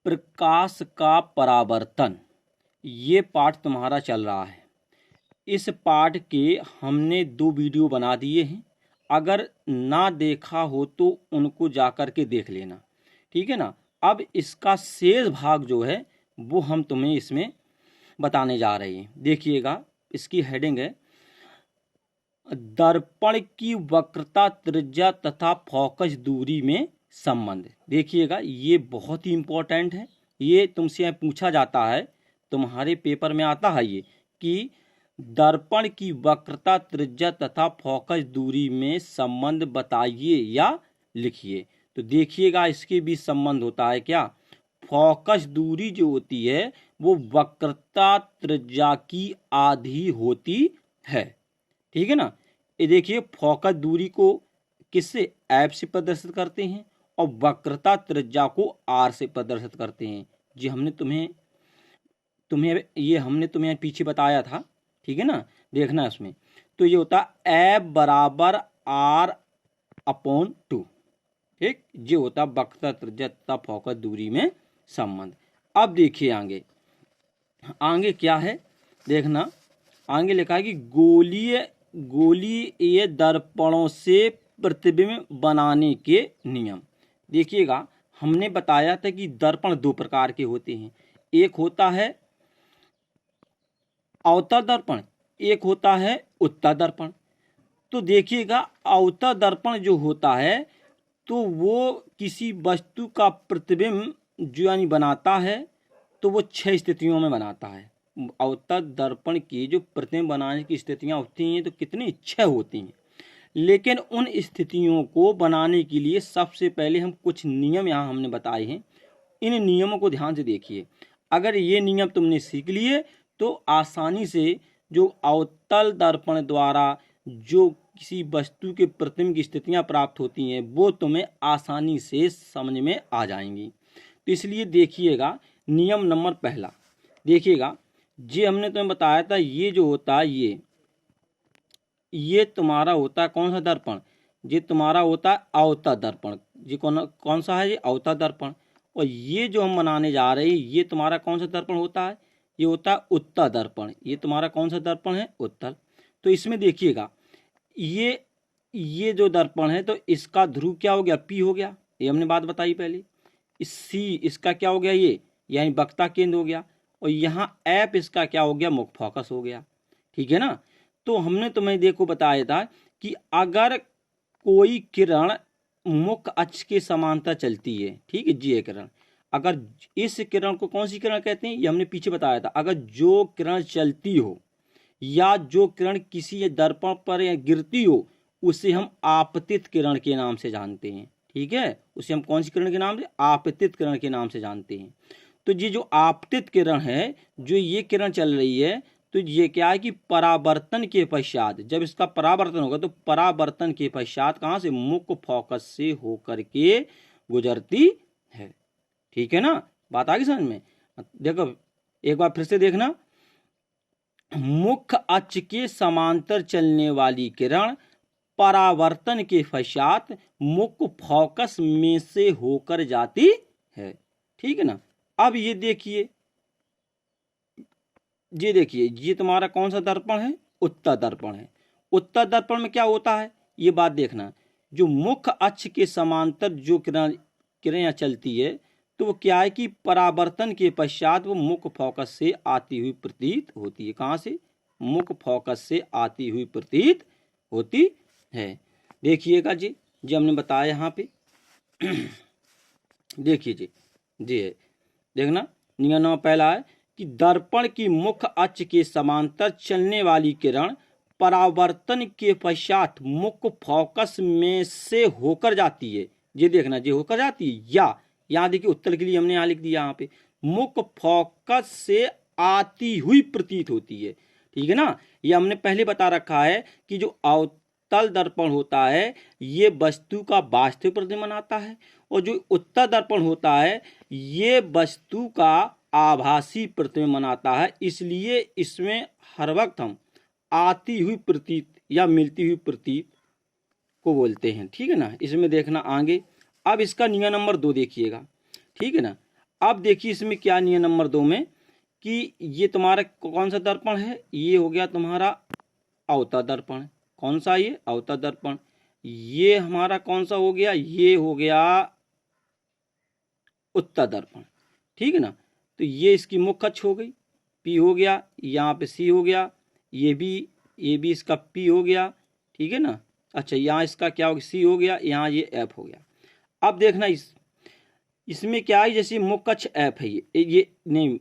प्रकाश का परावर्तन, ये पाठ तुम्हारा चल रहा है। इस पाठ के हमने 2 वीडियो बना दिए हैं। अगर ना देखा हो तो उनको जाकर के देख लेना, ठीक है ना। अब इसका शेष भाग जो है वो हम तुम्हें इसमें बताने जा रहे हैं। देखिएगा, इसकी हेडिंग है दर्पण की वक्रता, त्रिज्या तथा फोकस दूरी में संबंध। देखिएगा, ये बहुत ही इंपॉर्टेंट है। ये तुमसे पूछा जाता है, तुम्हारे पेपर में आता है ये कि दर्पण की वक्रता, त्रिज्या तथा फोकस दूरी में संबंध बताइए या लिखिए। तो देखिएगा, इसके बीच संबंध होता है क्या। फोकस दूरी जो होती है वो वक्रता त्रिज्या की आधी होती है, ठीक है ना। ये देखिए, फोकस दूरी को किससे, एफ से प्रदर्शित करते हैं और वक्रता त्रिज्या को आर से प्रदर्शित करते हैं। जी हमने तुम्हें पीछे बताया था, ठीक है ना। देखना इसमें तो ये होता है एफ बराबर आर अपॉन 2, ठीक। ये होता वक्रता त्रिज्या तथा फोकस दूरी में संबंध। अब देखिए आगे क्या है, देखना। आगे लिखा है कि गोलीय दर्पणों से प्रतिबिंब बनाने के नियम। देखिएगा, हमने बताया था कि दर्पण 2 प्रकार के होते हैं। एक होता है अवतल दर्पण, एक होता है उत्तल दर्पण। तो देखिएगा, अवतल दर्पण जो होता है तो वो किसी वस्तु का प्रतिबिंब जो यानी बनाता है, तो वो 6 स्थितियों में बनाता है। अवतल दर्पण की जो प्रतिबिंब बनाने की स्थितियां होती हैं तो कितनी 6 होती हैं। लेकिन उन स्थितियों को बनाने के लिए सबसे पहले हम कुछ नियम यहाँ हमने बताए हैं। इन नियमों को ध्यान से देखिए। अगर ये नियम तुमने सीख लिए तो आसानी से जो अवतल दर्पण द्वारा जो किसी वस्तु के प्रतिबिंब की स्थितियां प्राप्त होती हैं वो तुम्हें आसानी से समझ में आ जाएंगी। तो इसलिए देखिएगा, नियम नंबर पहला देखिएगा, ये हमने तुम्हें बताया था, ये जो होता है ये तुम्हारा होता है कौन सा दर्पण, ये तुम्हारा होता है अवतल दर्पण। ये कौन सा है, ये अवतल दर्पण। और ये जो हम बनाने जा रहे हैं ये तुम्हारा कौन सा दर्पण होता है, ये होता है उत्तल दर्पण। ये तुम्हारा कौन सा दर्पण है, उत्तल। तो इसमें देखिएगा, ये जो दर्पण है तो इसका ध्रुव क्या हो गया, पी हो गया, ये हमने बात बताई पहले। इस सी इसका क्या हो गया, ये यानी वक्रता केंद्र हो गया। और यहाँ एफ इसका क्या हो गया, मुख्य फोकस हो गया, ठीक है ना। तो हमने तुम्हें देखो बताया था कि अगर कोई किरण मुख्य अक्ष के समांतर चलती है, ठीक है, जी किरण, अगर इस किरण को कौन सी किरण कहते हैं, ये हमने पीछे बताया था। अगर जो किरण चलती हो या जो किरण किसी दर्पण पर या गिरती हो उसे हम आपतित किरण के नाम से जानते हैं, ठीक है। उसे हम कौन सी किरण के नाम से, आपतित किरण के नाम से जानते हैं। तो ये जो आपतित किरण है, जो ये किरण चल रही है, तो ये क्या है कि परावर्तन के पश्चात, जब इसका परावर्तन होगा तो परावर्तन के पश्चात कहाँ से, मुख्य फोकस से होकर के गुजरती है, ठीक है ना। बात आ गई समझ में। देखो एक बार फिर से देखना, मुख्य अक्ष के समांतर चलने वाली किरण परावर्तन के पश्चात मुख्य फोकस में से होकर जाती है, ठीक है ना। अब ये देखिए, ये तुम्हारा कौन सा दर्पण है, उत्तल दर्पण है। उत्तल दर्पण में क्या होता है, ये बात देखना, जो मुख्य अक्ष के समांतर जो किरण चलती है तो वो क्या है कि परावर्तन के पश्चात वो मुख्य फोकस से आती हुई प्रतीत होती है। कहाँ से, मुख्य फोकस से आती हुई प्रतीत होती है। देखिएगा जी हमने बताया यहाँ पे देखिए जी है, देखना। नियम नंबर पहला है कि दर्पण की मुख्य अक्ष के समांतर चलने वाली किरण परावर्तन के पश्चात मुख्य फोकस में से होकर जाती है। ये देखना, ये होकर जाती है, या यहाँ देखिए उत्तर के लिए हमने यहाँ लिख दिया, यहाँ पे मुख्य फोकस से आती हुई प्रतीत होती है, ठीक है ना। ये हमने पहले बता रखा है कि जो अवतल दर्पण होता है ये वस्तु का वास्तविक प्रतिबिंब बनाता है, और जो उत्तल दर्पण होता है ये वस्तु का आभासी प्रतिबिंब बनाता है। इसलिए इसमें हर वक्त हम आती हुई प्रतीत या मिलती हुई प्रतीत को बोलते हैं, ठीक है ना। इसमें देखना आगे। अब इसका नियम नंबर 2 देखिएगा, ठीक है ना। अब देखिए इसमें क्या नियम नंबर 2 में कि ये तुम्हारा कौन सा दर्पण है, ये हो गया तुम्हारा अवतल दर्पण। कौन सा, ये अवतल दर्पण। ये हमारा कौन सा हो गया, ये हो गया उत्तल दर्पण, ठीक है ना। तो ये इसकी मुख्य अक्ष हो गई, पी हो गया, यहाँ पे सी हो गया, ये भी इसका पी हो गया, ठीक है ना। अच्छा यहाँ इसका क्या हो गया, सी हो गया, यहाँ ये एफ हो गया। अब देखना इसमें क्या है, जैसे मुख्य अक्ष एफ है, ये नहीं,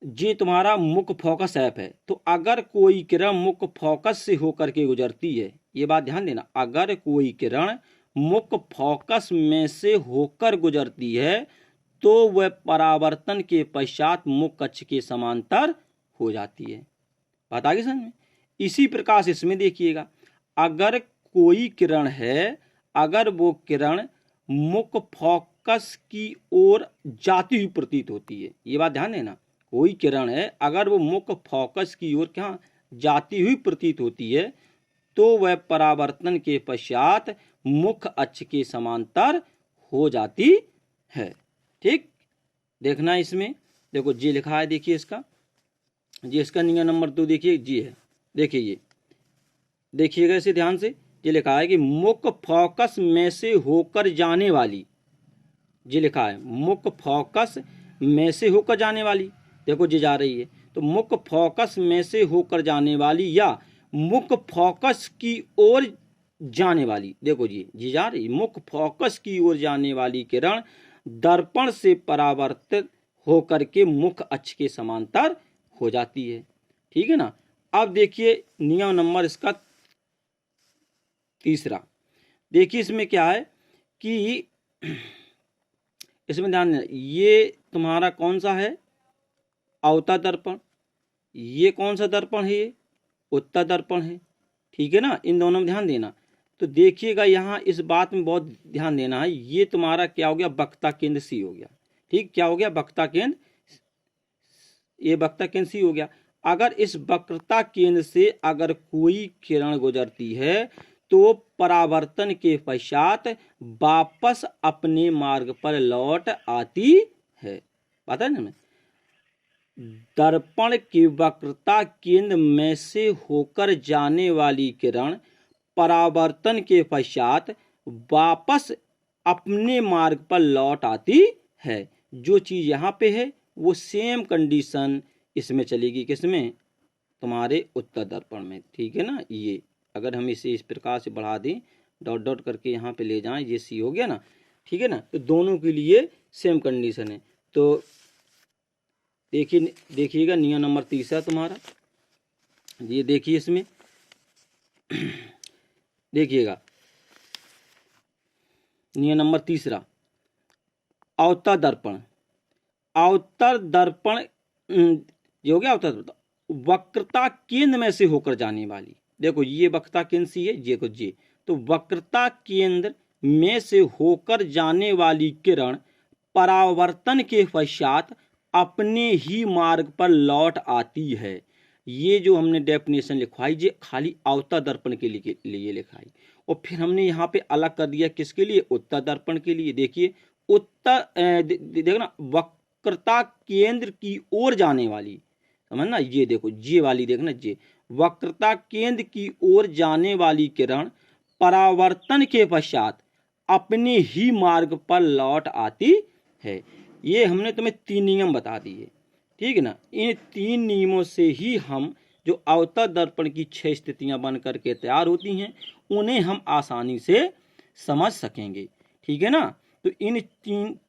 ये तुम्हारा मुख्य फोकस एफ है। तो अगर कोई किरण मुख्य फोकस से होकर के गुजरती है, ये बात ध्यान देना, अगर कोई किरण मुख्य फोकस में से होकर गुजरती है तो वह परावर्तन के पश्चात मुख्य अक्ष के समांतर हो जाती है। बात आगे समझ में। इसी प्रकार से इसमें देखिएगा, अगर कोई किरण है, अगर वो किरण मुख्य फोकस की ओर जाती हुई प्रतीत होती है, ये बात ध्यान देना, कोई किरण है अगर वो मुख्य फोकस की ओर क्या जाती हुई प्रतीत होती है तो वह परावर्तन के पश्चात मुख्य अक्ष के समांतर हो जाती है। ठीक, देखना इसमें देखो जी लिखा है, देखिए इसका जी, इसका नियम नंबर 2 देखिए जी है, देखिए ये देखिएगा इसे ध्यान से, ये लिखा है कि मुख्य फोकस में से होकर जाने वाली, जी लिखा है मुख्य फोकस में से होकर जाने वाली, देखो जी जा रही है, तो मुख्य फोकस में से होकर जाने वाली या मुख्य फोकस की ओर जाने वाली, देखो जी जा रही, मुख्य फोकस की ओर जाने वाली किरण दर्पण से परावर्तित होकर के मुख्य अक्ष के समांतर हो जाती है। ठीक है ना। अब देखिए नियम नंबर इसका 3, देखिए इसमें क्या है कि इसमें ध्यान देना, ये तुम्हारा कौन सा है, अवतल दर्पण, ये कौन सा दर्पण है, ये उत्तल दर्पण है, ठीक है ना। इन दोनों में ध्यान देना। तो देखिएगा यहाँ इस बात में बहुत ध्यान देना है, ये तुम्हारा क्या हो गया, वक्रता केंद्र सी हो गया, ठीक, क्या हो गया, वक्रता केंद्र, ये वक्रता केंद्र सी हो गया। अगर इस वक्रता केंद्र से अगर कोई किरण गुजरती है तो परावर्तन के पश्चात वापस अपने मार्ग पर लौट आती है। पता है ना, दर्पण की वक्रता केंद्र में से होकर जाने वाली किरण परावर्तन के पश्चात वापस अपने मार्ग पर लौट आती है। जो चीज यहाँ पे है वो सेम कंडीशन इसमें चलेगी, किसमें, तुम्हारे उत्तल दर्पण में, ठीक है ना। ये अगर हम इसे इस प्रकार से बढ़ा दें, डॉट डॉट करके यहाँ पे ले जाएं, ये सी हो गया ना, ठीक है ना। तो दोनों के लिए सेम कंडीशन है। तो देखिएगा नियम नंबर 3 तुम्हारा, ये देखिए इसमें देखिएगा नियम नंबर 3, अवतल दर्पण, अवतल दर्पण ये हो गया अवतल दर्पण, वक्रता केंद्र में से होकर जाने वाली, देखो ये वक्रता केंद्र सी है, ये को जी, तो वक्रता केंद्र में से होकर जाने वाली किरण परावर्तन के पश्चात अपने ही मार्ग पर लौट आती है। ये जो हमने डेफिनेशन लिखवाई, ये खाली अवतल दर्पण के लिए लिखाई, और फिर हमने यहाँ पे अलग कर दिया किसके लिए, उत्तल दर्पण के लिए। देखिए उत्तल देखना, वक्रता केंद्र की ओर जाने वाली, समझना, ये देखो ये वाली देखना, ये वक्रता केंद्र की ओर जाने वाली किरण परावर्तन के पश्चात अपने ही मार्ग पर लौट आती है। ये हमने तुम्हें 3 नियम बता दिए, ठीक है ना। इन 3 नियमों से ही हम जो अवतल दर्पण की 6 स्थितियां बन करके तैयार होती हैं उन्हें हम आसानी से समझ सकेंगे, ठीक है ना। तो इन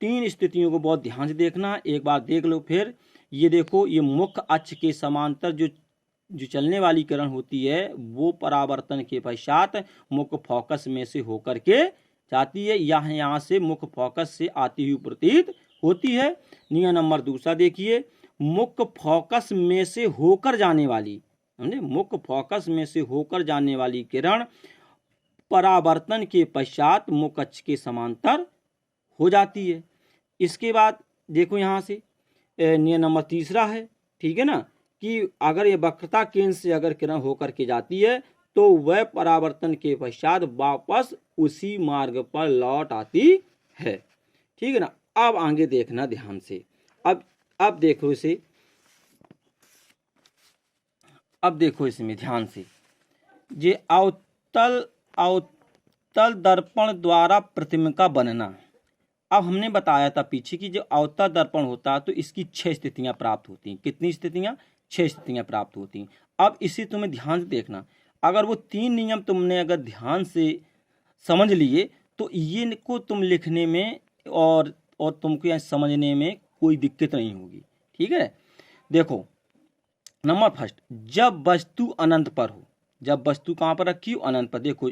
तीन स्थितियों को बहुत ध्यान से देखना है, एक बार देख लो। फिर ये देखो, ये मुख्य अक्ष के समांतर जो चलने वाली किरण होती है वो परावर्तन के पश्चात मुख्य फोकस में से होकर के जाती है, यहाँ से मुख्य फोकस से आती हुई प्रतीत होती है। नियम नंबर 2 देखिए, मुख्य फोकस में से होकर जाने वाली, समझे, मुख्य फोकस में से होकर जाने वाली किरण परावर्तन के पश्चात मुख्य अक्ष के समांतर हो जाती है। इसके बाद देखो यहाँ से नियम नंबर 3 है, ठीक है ना, कि अगर ये वक्रता केंद्र से अगर किरण होकर के जाती है तो वह परावर्तन के पश्चात वापस उसी मार्ग पर लौट आती है, ठीक है ना। अब आगे देखना ध्यान से। अब देखो इसे, अब देखो इसमें ध्यान से, ये अवतल दर्पण द्वारा प्रतिबिंब का बनना। अब हमने बताया था पीछे कि जो अवतल दर्पण होता है तो इसकी 6 स्थितियां प्राप्त होती हैं। कितनी स्थितियां? 6 स्थितियां प्राप्त होती हैं। अब इसे तुम्हें ध्यान से देखना, अगर वो 3 नियम तुमने अगर ध्यान से समझ लिए तो ये को तुम लिखने में और तुमको यहाँ समझने में कोई दिक्कत नहीं होगी। ठीक है, देखो नंबर फर्स्ट, जब वस्तु अनंत पर हो। जब वस्तु कहाँ पर रखी हो? अनंत पर। देखो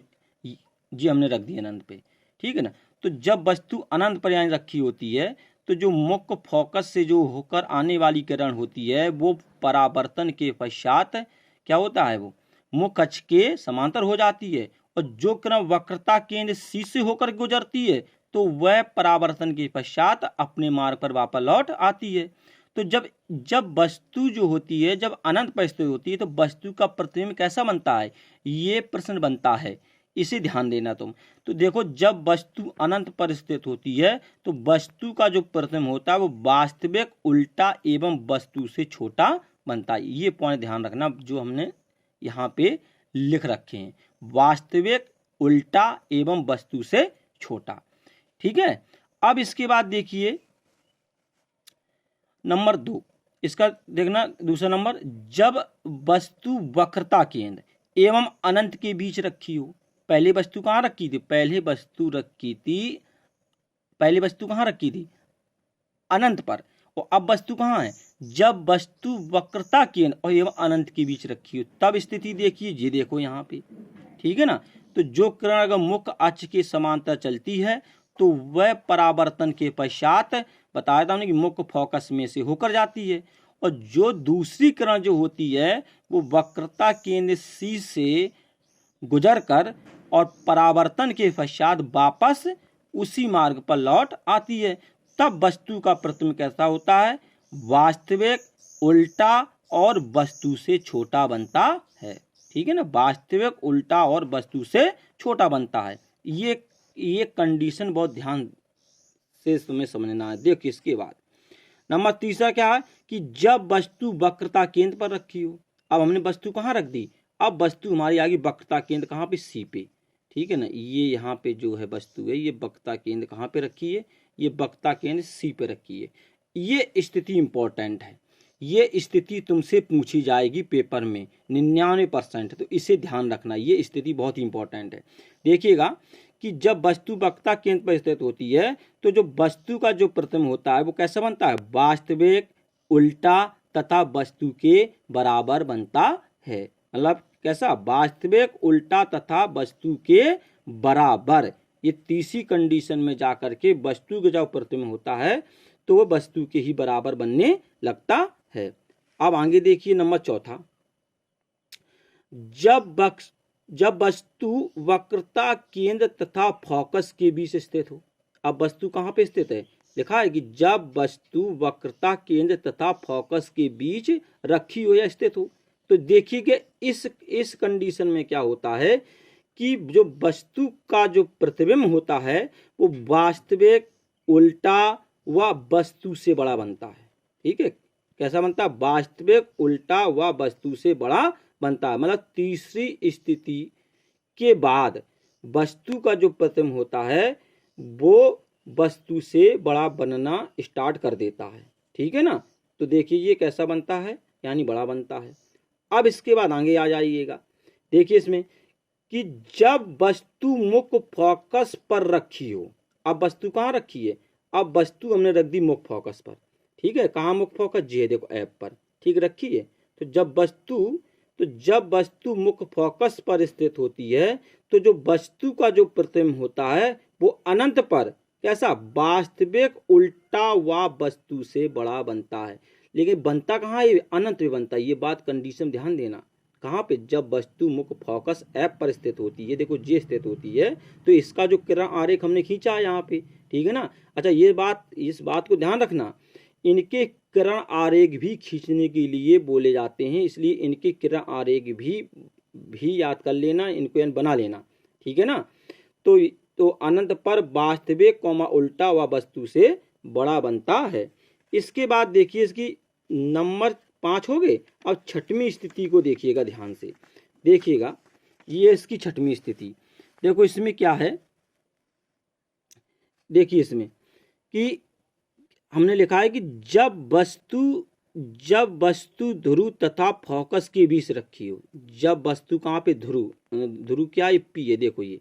जी हमने रख दी अनंत पे, ठीक है ना। तो जब वस्तु अनंत पर यानी रखी होती है तो जो मुख्य फोकस से जो होकर आने वाली किरण होती है वो परावर्तन के पश्चात क्या होता है, वो मुख्य अक्ष के समांतर हो जाती है, और जो किरण वक्रता केंद्र C से होकर गुजरती है तो वह परावर्तन के पश्चात अपने मार्ग पर वापस लौट आती है। तो जब वस्तु जो होती है जब अनंत पर स्थित होती है तो वस्तु का प्रतिबिंब कैसा बनता है, ये प्रश्न बनता है, इसे ध्यान देना तुम। तो देखो जब वस्तु अनंत पर स्थित होती है तो वस्तु का जो प्रतिबिंब होता है वो वास्तविक उल्टा एवं वस्तु से छोटा बनता है। ये पॉइंट ध्यान रखना जो हमने यहाँ पे लिख रखे हैं, वास्तविक उल्टा एवं वस्तु से छोटा। ठीक है, अब इसके बाद देखिए नंबर 2, इसका देखना दूसरा नंबर, जब वस्तु वक्रता केंद्र एवं अनंत के बीच रखी हो। पहले वस्तु कहाँ रखी थी? पहले वस्तु कहाँ रखी थी? अनंत पर। और अब वस्तु कहाँ है? जब वस्तु वक्रता केंद्र और एवं अनंत के बीच रखी हो तब स्थिति देखिए, ये देखो यहाँ पे, ठीक है ना। तो जो किरण अगर मुख्य अक्ष के समांतर चलती है तो वह परावर्तन के पश्चात बताया था हमने कि मुख्य फोकस में से होकर जाती है, और जो दूसरी किरण जो होती है वो वक्रता केंद्र C से गुजर कर और परावर्तन के पश्चात वापस उसी मार्ग पर लौट आती है। तब वस्तु का प्रतिबिंब कैसा होता है? वास्तविक उल्टा और वस्तु से छोटा बनता है। ठीक है ना, वास्तविक उल्टा और वस्तु से छोटा बनता है। ये कंडीशन बहुत ध्यान से तुम्हें समझना है। देखो इसके बाद नंबर तीसरा क्या है कि जब वस्तु वक्रता केंद्र पर रखी हो। अब हमने वस्तु कहाँ रख दी? अब वस्तु हमारी आगे वक्रता केंद्र कहाँ पे? C पे। ठीक है ना, ये यहाँ पे जो है वस्तु है ये वक्रता केंद्र कहाँ पे रखी है? ये वक्रता केंद्र C पे रखी है। ये स्थिति इंपॉर्टेंट है, ये स्थिति तुमसे पूछी जाएगी पेपर में 99%, तो इसे ध्यान रखना, ये स्थिति बहुत इंपॉर्टेंट है। देखिएगा कि जब वस्तु वक्रता केंद्र पर स्थित होती है तो जो वस्तु का जो प्रतिबिंब होता है वो कैसा बनता है? वास्तविक उल्टा तथा वस्तु के बराबर बनता है। मतलब कैसा? वास्तविक उल्टा तथा वस्तु के बराबर। ये तीसरी कंडीशन में जाकर के वस्तु का जो प्रतिबिंब होता है तो वो वस्तु के ही बराबर बनने लगता है। अब आगे देखिए नंबर चौथा, जब वस्तु वक्रता केंद्र तथा फोकस के बीच स्थित हो। अब वस्तु कहाँ पे स्थित है? लिखा है कि जब वस्तु वक्रता केंद्र तथा फोकस के बीच रखी हो या स्थित हो। तो देखिए कि इस कंडीशन में क्या होता है कि जो वस्तु का जो प्रतिबिंब होता है वो वास्तविक उल्टा व वस्तु से बड़ा बनता है। ठीक है, कैसा बनता है? वास्तविक उल्टा व वस्तु से बड़ा बनता है। मतलब तीसरी स्थिति के बाद वस्तु का जो प्रतिबिंब होता है वो वस्तु से बड़ा बनना स्टार्ट कर देता है। ठीक है ना, तो देखिए ये कैसा बनता है? यानी बड़ा बनता है। अब इसके बाद आगे आ जाइएगा, देखिए इसमें कि जब वस्तु मुख्य फोकस पर रखी हो। अब वस्तु कहाँ रखी है? अब वस्तु हमने रख दी मुख्य फोकस पर। ठीक है, कहाँ मुख्य फोकस? जी देखो ऐप पर, ठीक रखी है। तो जब वस्तु मुख्य फोकस पर स्थित होती है तो जो वस्तु का जो प्रतिबिंब होता है वो अनंत पर कैसा? वास्तविक उल्टा व वस्तु से बड़ा बनता है। लेकिन बनता कहाँ है? अनंत में बनता है। ये बात कंडीशन ध्यान देना, कहाँ पे? जब वस्तु मुख्य फोकस ऐप पर स्थित होती है। देखो जे स्थित होती है तो इसका जो किरण आरेख हमने खींचा है यहाँ पे। ठीक है ना। अच्छा इस बात को ध्यान रखना, इनके किरण आरेख भी खींचने के लिए बोले जाते हैं, इसलिए इनके किरण आरेख भी याद कर लेना, इनको बना लेना। ठीक है ना। तो अनंत पर वास्तविक उल्टा व वस्तु से बड़ा बनता है। इसके बाद देखिए इसकी नंबर 5 हो गए। अब छठवीं स्थिति को देखिएगा ध्यान से, देखिएगा ये इसकी छठवीं स्थिति। देखो इसमें क्या है, देखिए इसमें कि हमने लिखा है कि जब वस्तु ध्रुव तथा फोकस के बीच रखी हो। जब वस्तु कहाँ पे, ध्रुव क्या है, पी है, देखो ये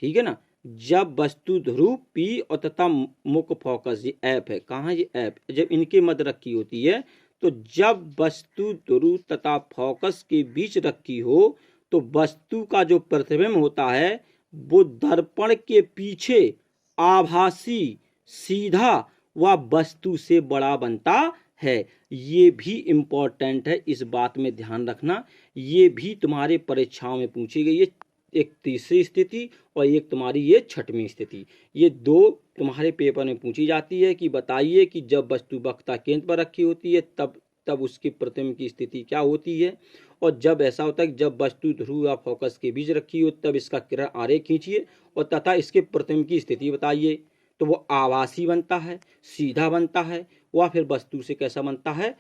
ठीक है ना। जब वस्तु ध्रुव पी और तथा मुख्य फोकस, ये ऐप है, कहाँ ये ऐप, जब इनके मध्य रखी होती है, तो जब वस्तु ध्रुव तथा फोकस के बीच रखी हो तो वस्तु का जो प्रतिबिंब होता है वो दर्पण के पीछे आभासी सीधा व वस्तु से बड़ा बनता है। ये भी इम्पोर्टेंट है, इस बात में ध्यान रखना। ये भी तुम्हारे परीक्षाओं में पूछी गई है, एक तीसरी स्थिति और एक तुम्हारी ये छठवीं स्थिति। ये दो तुम्हारे पेपर में पूछी जाती है कि बताइए कि जब वस्तु वक्रता केंद्र पर रखी होती है तब उसकी प्रतिबिंब की स्थिति क्या होती है, और जब ऐसा होता है कि जब वस्तु ध्रुव या फोकस के बीच रखी हो तब इसका किरण आरेख खींचिए और तथा इसके प्रतिबिंब की स्थिति बताइए। तो वो आभासी बनता है, सीधा बनता है, वह फिर वस्तु से कैसा बनता है,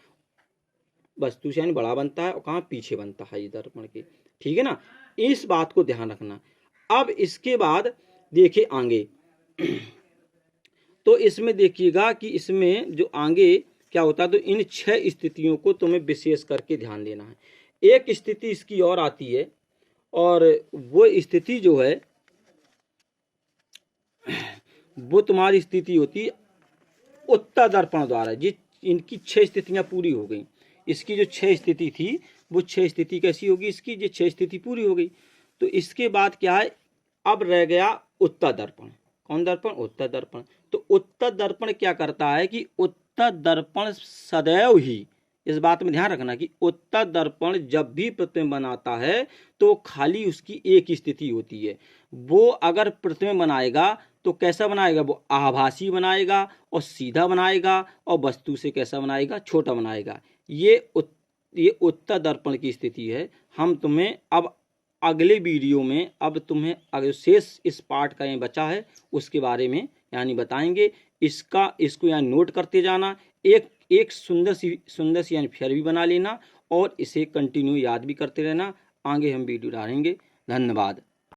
वस्तु से यानी बड़ा बनता है, और कहाँ पीछे बनता है ये दर्पण के, ठीक है ना। इस बात को ध्यान रखना। अब इसके बाद देखिए आगे तो इसमें देखिएगा कि इसमें जो आगे क्या होता है, तो इन 6 स्थितियों को तुम्हें विशेष करके ध्यान देना है। एक स्थिति इसकी और आती है, और वो स्थिति जो है वो तुम्हारी स्थिति होती है उत्तर दर्पण द्वारा। जी इनकी 6 स्थितियां पूरी हो गई। इसकी जो 6 स्थिति थी वो 6 स्थिति कैसी होगी, इसकी जो 6 स्थिति पूरी हो गई। तो इसके बाद क्या है, अब रह गया उत्तर दर्पण। कौन दर्पण, उत्तर दर्पण। तो उत्तर दर्पण क्या करता है कि उत्तर दर्पण सदैव ही, इस बात में ध्यान रखना कि उत्तर दर्पण जब भी प्रतिबिंब बनाता है तो खाली उसकी एक स्थिति होती है। वो अगर प्रतिबिंब बनाएगा तो कैसा बनाएगा, वो आभासी बनाएगा और सीधा बनाएगा, और वस्तु से कैसा बनाएगा, छोटा बनाएगा। ये उत्तर दर्पण की स्थिति है। हम तुम्हें अब अगले वीडियो में, अब तुम्हें अगर शेष इस पार्ट का ये बचा है उसके बारे में यानी बताएंगे। इसको यानी नोट करते जाना, एक सुंदर सी यानी फिगर भी बना लेना, और इसे कंटिन्यू याद भी करते रहना। आगे हम वीडियो डालेंगे। धन्यवाद।